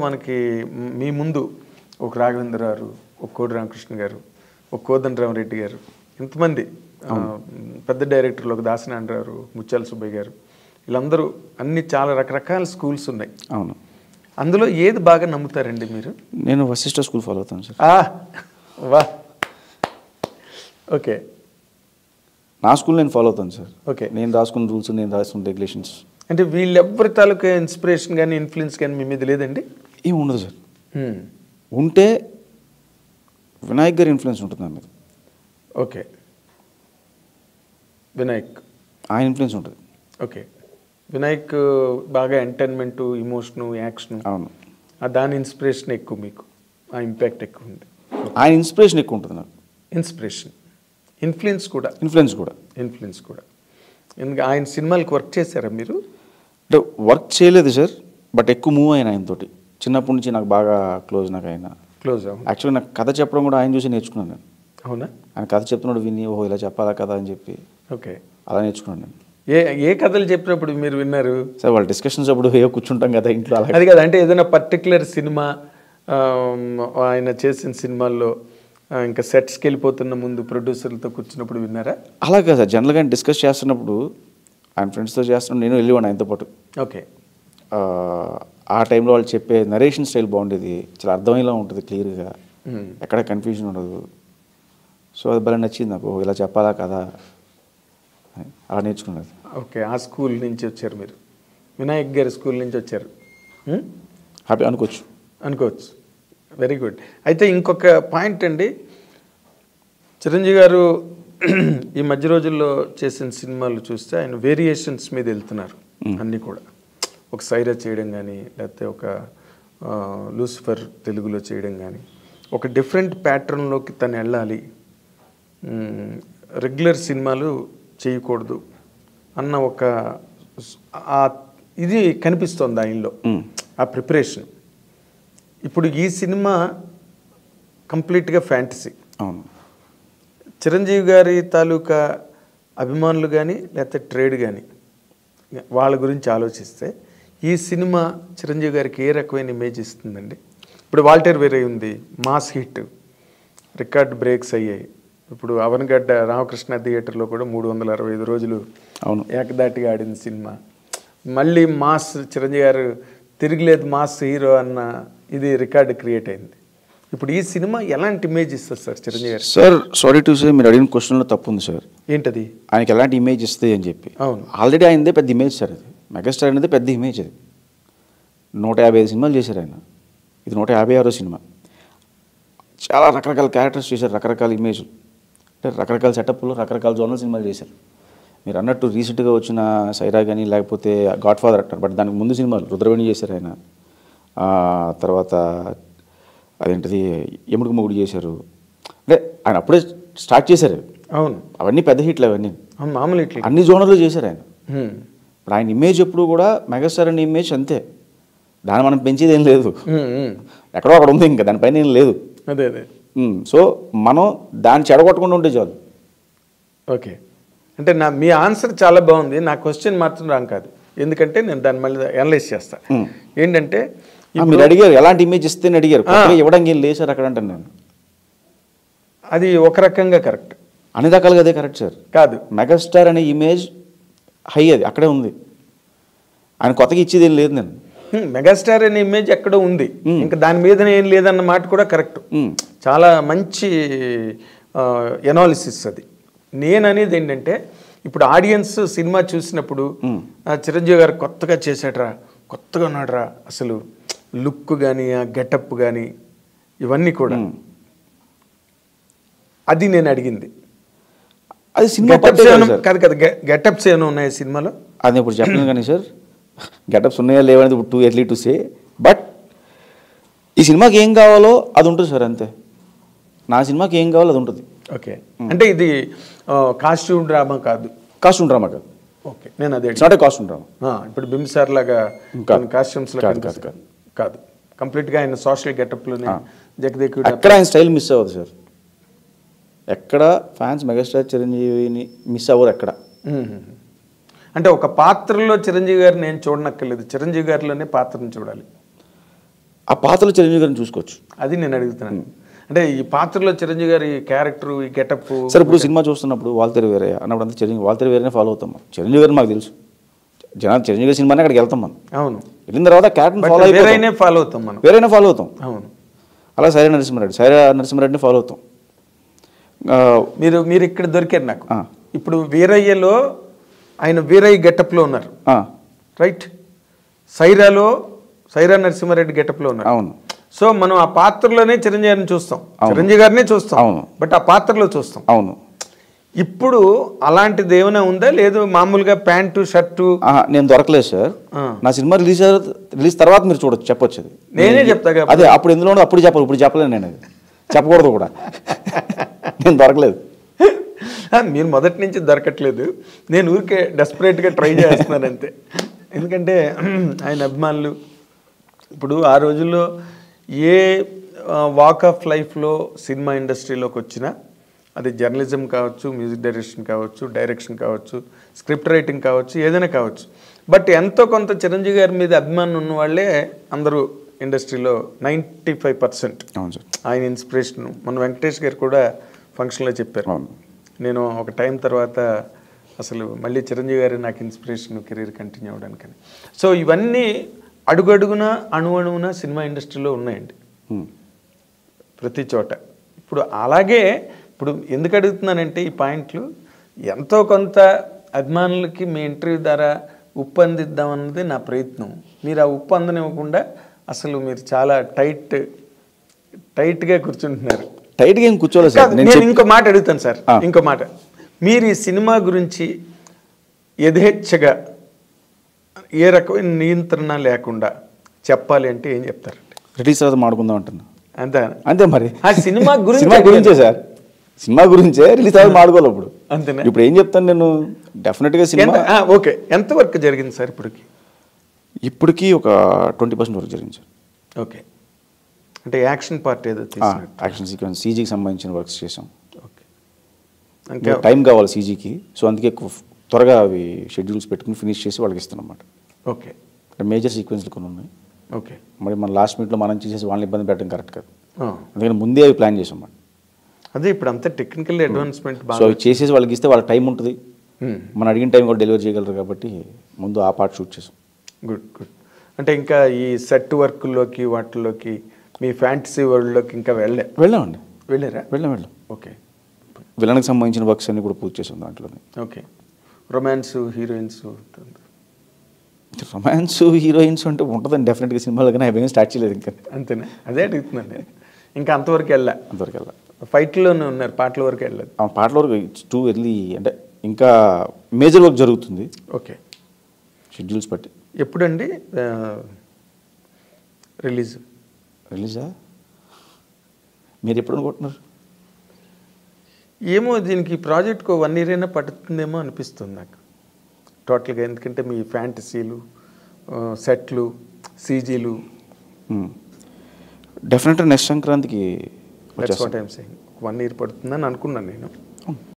మనకి మీ ముందు ఒక రాఘవేంద్ర గారు, ఒక కోడి రామకృష్ణ గారు, ఒక కోదండరామరెడ్డి గారు, ఇంతమంది పెద్ద డైరెక్టర్లు, ఒక దాసనారాయణరావు, ముత్యాల సుబ్బయ్య గారు, వీళ్ళందరూ అన్ని చాలా రకరకాల స్కూల్స్ ఉన్నాయి. అవును. అందులో ఏది బాగా నమ్ముతారండి మీరు? నేను వశిష్ఠ స్కూల్ ఫాలో అవుతాను సార్. వా ఓకే. నా స్కూల్ నేను ఫాలో అవుతాను సార్. ఓకే. నేను రాసుకున్న రూల్స్, నేను రాసుకున్న రెగ్యులేషన్స్. అంటే వీళ్ళెవ్వరి తాలూకా ఇన్స్పిరేషన్ కానీ ఇన్ఫ్లుయెన్స్ కానీ మీ మీద లేదండి? ఏమి ఉండదు సార్. ఉంటే వినాయక్ గారి ఇన్ఫ్లుయెన్స్ ఉంటుంది నా మీద. ఓకే. వినాయక్ ఆయన ఇన్ఫ్లుయెన్స్ ఉంటుంది. ఓకే. వినాయక్ బాగా ఎంటర్టైన్మెంటు, ఇమోషను, యాక్షను. అవును. దాని ఇన్స్పిరేషన్ ఎక్కువ, మీకు ఆ ఇంపాక్ట్ ఎక్కువ ఉంది. ఆయన ఇన్స్పిరేషన్ ఎక్కువ ఉంటుంది నాకు. ఇన్స్పిరేషన్, ఇన్ఫ్లుయెన్స్ కూడా. ఇన్ఫ్లుయెన్స్ కూడా. ఎందుకంటే ఆయన సినిమాలకు వర్క్ చేశారా మీరు? అంటే వర్క్ చేయలేదు సార్, బట్ ఎక్కువ మూవ్ అయిన ఆయనతోటి. చిన్నప్పటి నుంచి నాకు బాగా క్లోజ్. నాకు ఆయన క్లోజ్. యాక్చువల్లీ నాకు కథ చెప్పడం కూడా ఆయన చూసి నేర్చుకున్నాను నేను. అవునా? ఆయన కథ చెప్తున్నాడు విని, ఓహో ఇలా చెప్పాలా కదా అని చెప్పి ఓకే అలా నేర్చుకున్నాను నేను. ఏ కథలు చెప్పినప్పుడు మీరు విన్నారు సార్? వాళ్ళ డిస్కషన్స్ అప్పుడు కూర్చుంటాం కదా ఇంట్లో, అలా. అది కదా, అంటే ఏదైనా పర్టికులర్ సినిమా ఆయన చేసిన సినిమాల్లో ఇంకా సెట్స్కి వెళ్ళిపోతున్న ముందు ప్రొడ్యూసర్లతో కూర్చున్నప్పుడు విన్నారా? అలా కదా సార్, జనరల్గా ఆయన డిస్కస్ చేస్తున్నప్పుడు ఆయన ఫ్రెండ్స్తో చేస్తున్నప్పుడు నేను వెళ్ళివాడిని ఆయనతో పాటు. ఓకే. ఆ టైంలో వాళ్ళు చెప్పే నరేషన్ స్టైల్ బాగుండేది, చాలా అర్థమయ్యేలా ఉంటుంది, క్లియర్గా, ఎక్కడ కన్ఫ్యూజన్ ఉండదు. సో అది భలే నచ్చింది నాకు, ఇలా చెప్పాలా కదా అలా నేర్చుకున్నది. ఓకే. ఆ స్కూల్ నుంచి వచ్చారు మీరు, వినాయక్ గారి స్కూల్ నుంచి వచ్చారు. హ్యాపీ అనుకోవచ్చు. Very good. అయితే ఇంకొక పాయింట్ అండి, చిరంజీవి గారు ఈ మధ్య రోజుల్లో చేసిన సినిమాలు చూస్తే ఆయన వేరియేషన్స్ మీద వెళ్తున్నారు అన్నీ కూడా. ఒక సైరా చేయడం కానీ, లేకపోతే ఒక లూసిఫర్ తెలుగులో చేయడం కానీ, ఒక డిఫరెంట్ ప్యాటర్న్లోకి తను వెళ్ళాలి, రెగ్యులర్ సినిమాలు చేయకూడదు అన్న ఒక ఇది కనిపిస్తోంది ఆయనలో, ఆ ప్రిపరేషన్. ఇప్పుడు ఈ సినిమా కంప్లీట్గా ఫ్యాంటసీ. అవును. చిరంజీవి గారి తాలూకా అభిమానులు కానీ, లేకపోతే ట్రేడ్ కానీ, వాళ్ళ గురించి ఆలోచిస్తే ఈ సినిమా చిరంజీవి గారికి ఏ రకమైన ఇమేజ్ ఇస్తుందండి? ఇప్పుడు వాల్టర్ వేరే ఉంది, మాస్ హిట్, రికార్డ్ బ్రేక్స్ అయ్యాయి. ఇప్పుడు అవన్గడ్డ రామకృష్ణ థియేటర్లో కూడా 365 రోజులు అవును ఏకదాటిగా ఆడిన సినిమా. మళ్ళీ మాస్ చిరంజీవి గారు తిరిగిలేదు మాస్ హీరో అన్న ఇది రికార్డు క్రియేట్ అయింది. ఇప్పుడు ఈ సినిమా ఎలాంటి ఇమేజ్ ఇస్తుంది సార్ చిరంజీవి గారు? సార్ సారీ టు సే, మీరు అడిగిన క్వశ్చన్లో తప్పు ఉంది సార్. ఏంటది? ఆయనకి ఎలాంటి ఇమేజ్ ఇస్తుంది అని చెప్పి. అవును, ఆల్రెడీ ఆయనదే పెద్ద ఇమేజ్ సార్. అది మెగాస్టార్ అనేది పెద్ద ఇమేజ్. అది 155 సినిమాలు చేశారు ఆయన, ఇది 156వ సినిమా. చాలా రకరకాల క్యారెక్టర్స్ చేశారు, రకరకాల ఇమేజ్లు, అంటే రకరకాల సెటప్లు, రకరకాల జోనల్ సినిమాలు చేశారు. మీరు అన్నట్టు రీసెంట్గా వచ్చిన సైరా కానీ, లేకపోతే గాడ్ ఫాదర్ అంటారు, బట్ దానికి ముందు సినిమాలు రుద్రవేణి చేశారు ఆయన. తర్వాత అదేంటిది ఎముడికి మొగుడు చేశారు. అంటే ఆయన అప్పుడే స్టార్ట్ చేశారు. అవును, అవన్నీ పెద్ద హిట్లు, అవన్నీ మామూలు హిట్లు, అన్ని జోనర్లు చేశారు ఆయన. ఇప్పుడు ఆయన ఇమేజ్ ఎప్పుడు కూడా మెగాస్టార్ అనే ఇమేజ్ అంతే, దాన్ని మనం పెంచేది ఏం లేదు, ఎక్కడో అక్కడ ఉంది, ఇంకా దానిపైన ఏం లేదు. అదే అదే. సో మనం దాన్ని చెడగొట్టకుండా ఉంటే చాలు. ఓకే. అంటే మీ ఆన్సర్ చాలా బాగుంది, నా క్వశ్చన్ మాత్రం రాంగ్ కాదు, ఎందుకంటే నేను దాన్ని మళ్ళీ అనలైజ్ చేస్తాను. ఏంటంటే మీరు అడిగారు ఎలాంటి ఇమేజ్ ఇస్తేనే అడిగారు, ఇవ్వడానికి ఏం లేదు సార్ అక్కడ అంటాను నేను. అది ఒక రకంగా కరెక్ట్, అన్ని రకాలుగా అదే కరెక్ట్ సార్. కాదు, మెగాస్టార్ అనే ఇమేజ్ హై, అది అక్కడే ఉంది, ఆయన కొత్తగా ఇచ్చేది ఏం లేదు. నేను మెగాస్టార్ అనే ఇమేజ్ ఎక్కడో ఉంది, ఇంకా దాని మీద ఏం లేదన్న మాట కూడా కరెక్ట్. చాలా మంచి ఎనాలిసిస్ అది. నేను అనేది ఏంటంటే, ఇప్పుడు ఆడియన్స్ సినిమా చూసినప్పుడు చిరంజీవి గారు కొత్తగా చేశాడరా, కొత్తగా ఉన్నాడరా, అసలు లుక్ కానీ, ఆ గెటప్ కానీ, ఇవన్నీ కూడా, అది నేను అడిగింది. అది సినిమా కాదు కదా, గెటప్స్ ఏమైనా ఉన్నాయి సినిమాలో? అది ఇప్పుడు చెప్పలేదు కానీ సార్, గెటప్స్ ఉన్నాయా లేవనేది ఇప్పుడు too early to say. But ఈ సినిమాకి ఏం కావాలో అది ఉంటుంది సార్, అంతే. నా సినిమాకి ఏం కావాలో అది ఉంటుంది. ఓకే. అంటే ఇది కాస్ట్యూమ్ డ్రామా కాదు? కాస్ట్యూమ్ డ్రామా కాదు. ఓకే, నేను అదే నాట్ ఏ కాస్ట్యూమ్ డ్రామా. ఇప్పుడు బింబిసార్ లాగా కాస్ట్యూమ్స్ కాదు, కంప్లీట్గా ఆయన సోషల్ గెటప్లోనే జగదేకుడు. ఎక్కడ ఆయన స్టైల్ మిస్ అవ్వదు సార్, ఎక్కడ ఫ్యాన్స్ మెగాస్టార్ చిరంజీవిని మిస్ అవ్వరు ఎక్కడ. అంటే ఒక పాత్రలో చిరంజీవి గారిని నేను చూడనక్కర్లేదు, చిరంజీవి గారిలోనే పాత్రను చూడాలి. ఆ పాత్రలో చిరంజీవి గారిని చూసుకోవచ్చు. అది నేను అడుగుతున్నాను. అంటే ఈ పాత్రలో చిరంజీవి గారి క్యారెక్టర్, ఈ గెటప్. సరే ఇప్పుడు సినిమా చూస్తున్నప్పుడు వాల్తేరు వీరయ్య అన్నప్పుడు అంతా చిరంజీవి వాల్తేరు వీరయ్యనే ఫాలో అవుతాం. చిరంజీవి గారిని మాకు తెలుసు, జనాలు చిరంజీవి గారి సినిమానే అక్కడికి వెళ్తాం మనం. అవును. వెళ్ళిన తర్వాత క్యారెక్టర్ ఫాలో వేరైనా ఫాలో అవుతాం మనం. వేరైనా ఫాలో అవుతాం. అవును. అలా సైరా నరసింహారెడ్డిని ఫాలో అవుతాం. మీరు ఇక్కడ దొరికారు నాకు. ఇప్పుడు వీరయ్యలో ఆయన వీరయ్య గెటప్లో ఉన్నారు, రైట్. సైరా నరసింహారెడ్డి గెటప్లో ఉన్నారు. అవును. సో మనం ఆ పాత్రలోనే చిరంజీవి గారిని చూస్తాం, చిరంజీవి గారినే చూస్తాం. అవును. బట్ ఆ పాత్రలో చూస్తాం. అవును. ఇప్పుడు అలాంటిది ఏమైనా ఉందా, లేదు మామూలుగా ప్యాంటు షర్టు? నేను దొరకలేదు సార్. నా సినిమా రిలీజ్ తర్వాత మీరు చూడొచ్చు, చెప్పొచ్చు. అది నేనే చెప్తా. అదే అప్పుడు ఎందులో అప్పుడు చెప్పాలి, ఇప్పుడు చెప్పలేను నేను. అది చెప్పకూడదు కూడా. నేను దొరకలేదు. మీరు మొదటి నుంచి దొరకట్లేదు, నేను ఊరికే డెస్పరేట్గా ట్రై చేస్తున్నాను అంతే. ఎందుకంటే ఆయన అభిమానులు ఇప్పుడు ఆ రోజుల్లో ఏ వాక్ ఆఫ్ లైఫ్లో సినిమా ఇండస్ట్రీలోకి వచ్చినా, అది జర్నలిజం కావచ్చు, మ్యూజిక్ డైరెక్షన్ కావచ్చు, డైరెక్షన్ కావచ్చు, స్క్రిప్ట్ రైటింగ్ కావచ్చు, ఏదైనా కావచ్చు. బట్ ఎంతో కొంత చిరంజీవి గారి మీద అభిమానం ఉన్న వాళ్ళే అందరూ ఇండస్ట్రీలో 95%. అవును సార్. ఆయన ఇన్స్పిరేషన్ మన వెంకటేష్ గారు కూడా ఫంక్షన్లో చెప్పారు. నేను ఒక టైం తర్వాత అసలు మళ్ళీ చిరంజీవి గారి నాకు ఇన్స్పిరేషన్ కెరీర్ కంటిన్యూ అవ్వడానికని. సో ఇవన్నీ అడుగడుగున అణువణువున సినిమా ఇండస్ట్రీలో ఉన్నాయండి, ప్రతి చోట. ఇప్పుడు అలాగే ఇప్పుడు ఎందుకు అడుగుతున్నానంటే ఈ పాయింట్లు ఎంతో కొంత అభిమానులకి మీ ఇంటర్వ్యూ ద్వారా ఉప్పు అందిద్దామన్నది నా ప్రయత్నం. మీరు ఆ ఉప్పు అందనివ్వకుండా అసలు మీరు చాలా టైట్గా కూర్చుంటున్నారు. టైట్గా ఏం కూర్చోలేదు సార్. నేను ఇంకో మాట అడుగుతాను సార్, ఇంకో మాట. మీరు ఈ సినిమా గురించి యథేచ్ఛగా ఏ రకమైన నియంత్రణ లేకుండా చెప్పాలి అంటే ఏం చెప్తారండి? రిలీజ్ తర్వాత మాడుకుందాం అంటున్నా. అంతే మరి. ఆ సినిమా గురించే సార్, సినిమా గురించే రిలీజ్ తర్వాత మాడుకోవాలి. ఇప్పుడు అంతేనా? ఇప్పుడు ఏం చెప్తాను నేను, డెఫినెట్గా సినిమా ఓకే. ఎంత వర్క్ జరిగింది సార్ ఇప్పటికి ఒక 20% వరకు జరిగింది సార్. ఓకే. అంటే యాక్షన్ పార్ట్ ఏదో యాక్షన్ సీక్వెన్స్, సీజీకి సంబంధించిన వర్క్స్ చేసాం. ఓకే. ఇంకా టైం కావాలి సీజీకి, సో అందుకే త్వరగా అవి షెడ్యూల్స్ పెట్టుకుని ఫినిష్ చేసి వాళ్ళకి ఇస్తాం అన్నమాట. ఓకే. మేజర్ సీక్వెన్స్లు కొన్ని ఉన్నాయి. ఓకే. మరి మన లాస్ట్ మినిట్లో మనం చేసేసి వాళ్ళని ఇబ్బంది పెట్టడం కరెక్ట్ కాదు, అందుకని ముందే అవి ప్లాన్ చేసాం మనం. అదే ఇప్పుడు అంతా టెక్నికల్ అడ్వాన్స్మెంట్. సో అవి చేసేసి వాళ్ళకి ఇస్తే వాళ్ళకి టైం ఉంటుంది, మనం అడిగిన టైం కూడా డెలివరీ చేయగలరు కాబట్టి ముందు ఆ పార్ట్ షూట్ చేసాం. గుడ్. అంటే ఇంకా ఈ సెట్ వర్క్లోకి వాటిల్లోకి మీ ఫ్యాంటసీ వరల్డ్లోకి ఇంకా వెళ్ళామండి. వెళ్ళాం. ఓకే. విలన్కి సంబంధించిన వర్క్స్ అన్ని కూడా పూర్తి చేసాం దాంట్లోనే. ఓకే. రొమాన్స్ హీరోయిన్స్ అంటే ఉంటుందండి డెఫినెట్గా సినిమాలో, కానీ అవేం స్టార్ట్ చేయలేదు ఇంకా. అంతేనా? అదే అడుగుతున్నాను నేను. ఇంకా అంతవరకు వెళ్ళా. ఫైట్లోనే ఉన్నారు, పాటల వరకు వెళ్ళదు. పాటల వరకు టూ ఎర్లీ, అంటే ఇంకా మేజర్ వర్క్ జరుగుతుంది. ఓకే. షెడ్యూల్స్ బట్టి. ఎప్పుడండి రిలీజా మీరు ఎప్పుడు అనుకుంటున్నారు? ఏమో దీనికి ప్రాజెక్ట్కి 1 year అయినా పడుతుందేమో అనిపిస్తుంది నాకు టోటల్గా. ఎందుకంటే మీ ఫ్యాంటసీలు, సెట్లు, సీజీలు డెఫినెట్గా నెక్స్ట్ సంక్రాంతికి 1 year పడుతుందని అనుకున్నాను నేను.